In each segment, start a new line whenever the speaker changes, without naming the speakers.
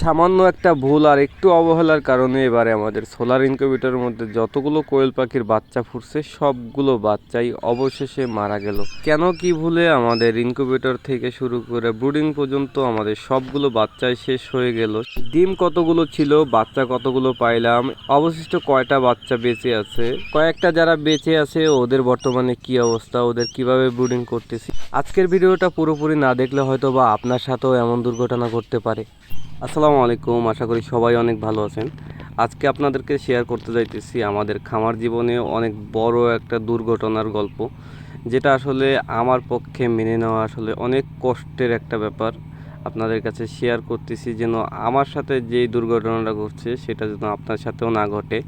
সামান্য একটা ভুল আর একটু অবহেলার কারণে এবারে আমাদের সোলার ইনকিউবেটরের মধ্যে যতগুলো কোয়েল পাখির বাচ্চা ফুটছে সবগুলো বাচ্চাই অবশেষে মারা গেল। কেন কি ভুলে আমাদের ইনকিউবেটর থেকে শুরু করে ব্রুডিং পর্যন্ত আমাদের সবগুলো বাচ্চাই শেষ হয়ে গেল। ডিম কতগুলো ছিল, বাচ্চা কতগুলো পাইলাম, অবশিষ্ট কয়টা বাচ্চা বেঁচে আছে, কয়েকটা যারা বেঁচে আছে ওদের বর্তমানে কি অবস্থা, ওদের কিভাবে ব্রুডিং করতেছি। আজকের ভিডিওটা পুরোপুরি না দেখলে হয়তো বা আপনার সাথেও এমন দুর্ঘটনা ঘটতে পারে। আসসালামু আলাইকুম, আশা করি সবাই অনেক ভালো আছেন। আজকে আপনাদেরকে শেয়ার করতে যাইতেছি আমাদের খামার জীবনে অনেক বড় একটা দুর্ঘটনার গল্প, যেটা আসলে আমার পক্ষে মেনে নেওয়া আসলে অনেক কষ্টের একটা ব্যাপার। আপনাদের কাছে শেয়ার করতেছি যেন আমার সাথে যেই দুর্ঘটনাটা ঘটছে সেটা যেন আপনার সাথেও না ঘটে।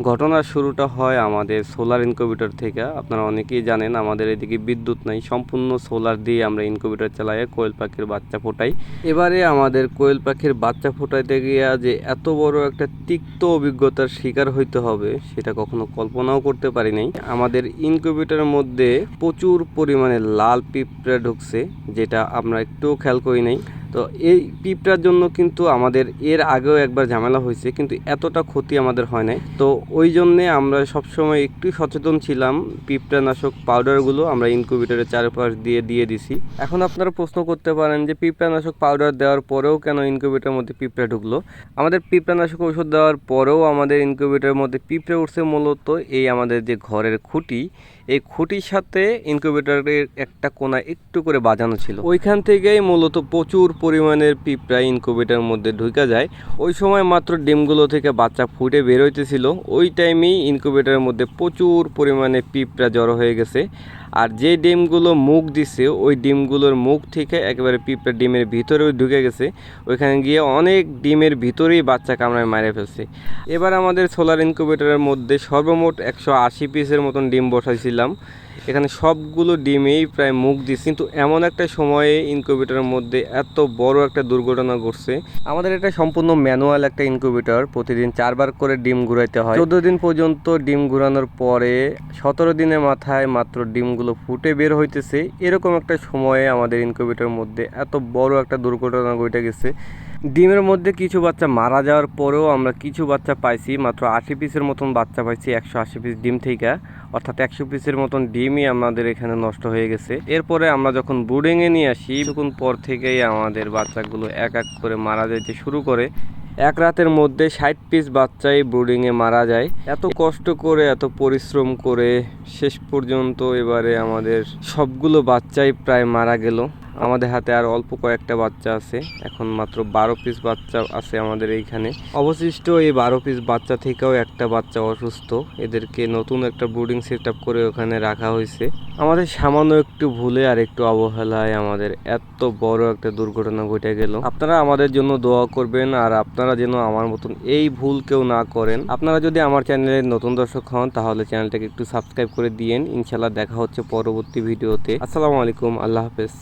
ঘটনার শুরুটা হয় আমাদের সোলার ইনকিউবেটর থেকে। আপনারা অনেকেই জানেন আমাদের এদিকে বিদ্যুৎ নাই, সম্পূর্ণ সোলার দিয়ে আমরা ইনকিউবেটর চালাই, কোয়েল পাখির বাচ্চা ফোটাই। এবারে আমাদের কোয়েল পাখির বাচ্চা ফোটাইতে গিয়া যে এত বড় একটা তিক্ত অভিজ্ঞতার শিকার হইতে হবে সেটা কখনো কল্পনাও করতে পারি নাই। আমাদের ইনকিউবেটরের মধ্যে প্রচুর পরিমাণে লাল পিঁপড়া ঢুকছে, যেটা আমরা একটুও খেয়াল করি নাই। তো এই পিঁপড়ার জন্য কিন্তু আমাদের এর আগেও একবার ঝামেলা হয়েছে, কিন্তু এতটা ক্ষতি আমাদের হয় নাই। তো ওই জন্যে আমরা সবসময় একটু সচেতন ছিলাম, পিঁপড়ানাশক পাউডারগুলো আমরা ইনকিউবেটরের চারপাশ দিয়ে দিছি। এখন আপনারা প্রশ্ন করতে পারেন যে পিঁপড়ানাশক পাউডার দেওয়ার পরেও কেন ইনকিউবেটরের মধ্যে পিঁপড়া ঢুকলো। আমাদের পিঁপড়ানাশক ওষুধ দেওয়ার পরেও আমাদের ইনকিউবেটরের মধ্যে পিঁপড়ে উঠছে মূলত এই আমাদের যে ঘরের খুঁটি, এই খুঁটির সাথে ইনকিউবেটরের একটা কোণা একটু করে বাজানো ছিল, ওইখান থেকেই মূলত প্রচুর পরিমাণের পিঁপড়া ইনকিউবেটরের মধ্যে ঢুকে যায়। ওই সময় মাত্র ডিমগুলো থেকে বাচ্চা ফুটে বের হইতেছিল, ওই টাইমেই ইনকিউবেটরের মধ্যে প্রচুর পরিমাণে পিঁপড়া জড়ো হয়ে গেছে। আর যে ডিমগুলো মুখ দিছে ওই ডিমগুলোর মুখ থেকে একেবারে পিঁপড়া ডিমের ভিতরেও ঢুকে গেছে, ওইখানে গিয়ে অনেক ডিমের ভিতরেই বাচ্চা কামড়ায় মারে ফেলছে। এবার আমাদের সোলার ইনকিউবেটরের মধ্যে সর্বমোট 180 পিসের মতন ডিম বসাইছিলাম, এখানে সবগুলো ডিমেই প্রায় মুখ দিচ্ছে। কিন্তু এমন একটা সময়ে ইনকিউবেটরের মধ্যে এত বড় একটা দুর্ঘটনা ঘটছে। আমাদের এটা সম্পূর্ণ ম্যানুয়াল একটা ইনকিউবেটর, প্রতিদিন 4 বার করে ডিম ঘুরাইতে হয়। 14 দিন পর্যন্ত ডিম ঘুরানোর পরে 17 দিনের মাথায় মাত্র ডিমগুলো ফুটে বের হইতেছে। এরকম একটা সময়ে আমাদের ইনকিউবেটরের মধ্যে এত বড় একটা দুর্ঘটনা ঘটে গেছে। ডিমের মধ্যে কিছু বাচ্চা মারা যাওয়ার পরেও আমরা কিছু বাচ্চা পাইছি, মাত্র 80 পিসের মতন বাচ্চা পাইছি 180 পিস ডিম থেকে, অর্থাৎ 100 পিসের মতন ডিমই আমাদের এখানে নষ্ট হয়ে গেছে। এরপরে আমরা যখন ব্রুডিংয়ে নিয়ে আসি কিছুক্ষণ পর থেকেই আমাদের বাচ্চাগুলো এক এক করে মারা যেতে শুরু করে। এক রাতের মধ্যে 60 পিস বাচ্চাই ব্রুডিংয়ে মারা যায়। এত কষ্ট করে এত পরিশ্রম করে শেষ পর্যন্ত এবারে আমাদের সবগুলো বাচ্চাই প্রায় মারা গেল। আমাদের হাতে আর অল্প কয়েকটা বাচ্চা আছে, এখন মাত্র 12 পিস বাচ্চা আছে আমাদের এইখানে। অবশিষ্ট এই 12 পিস বাচ্চা থেকেও একটা বাচ্চা অসুস্থ, এদেরকে নতুন একটা ব্রুডিং সেট আপ করে ওখানে রাখা হয়েছে। আমাদের সামান্য একটু ভুলে আর একটু অবহেলায় আমাদের এত বড় একটা দুর্ঘটনা ঘটে গেল। আপনারা আমাদের জন্য দোয়া করবেন, আর আপনারা যেন আমার মতন এই ভুল কেউ না করেন। আপনারা যদি আমার চ্যানেলের নতুন দর্শক হন তাহলে চ্যানেলটাকে একটু সাবস্ক্রাইব করে দিয়েন। ইনশাল্লাহ দেখা হচ্ছে পরবর্তী ভিডিওতে। আসসালামু আলাইকুম, আল্লাহ হাফেজ।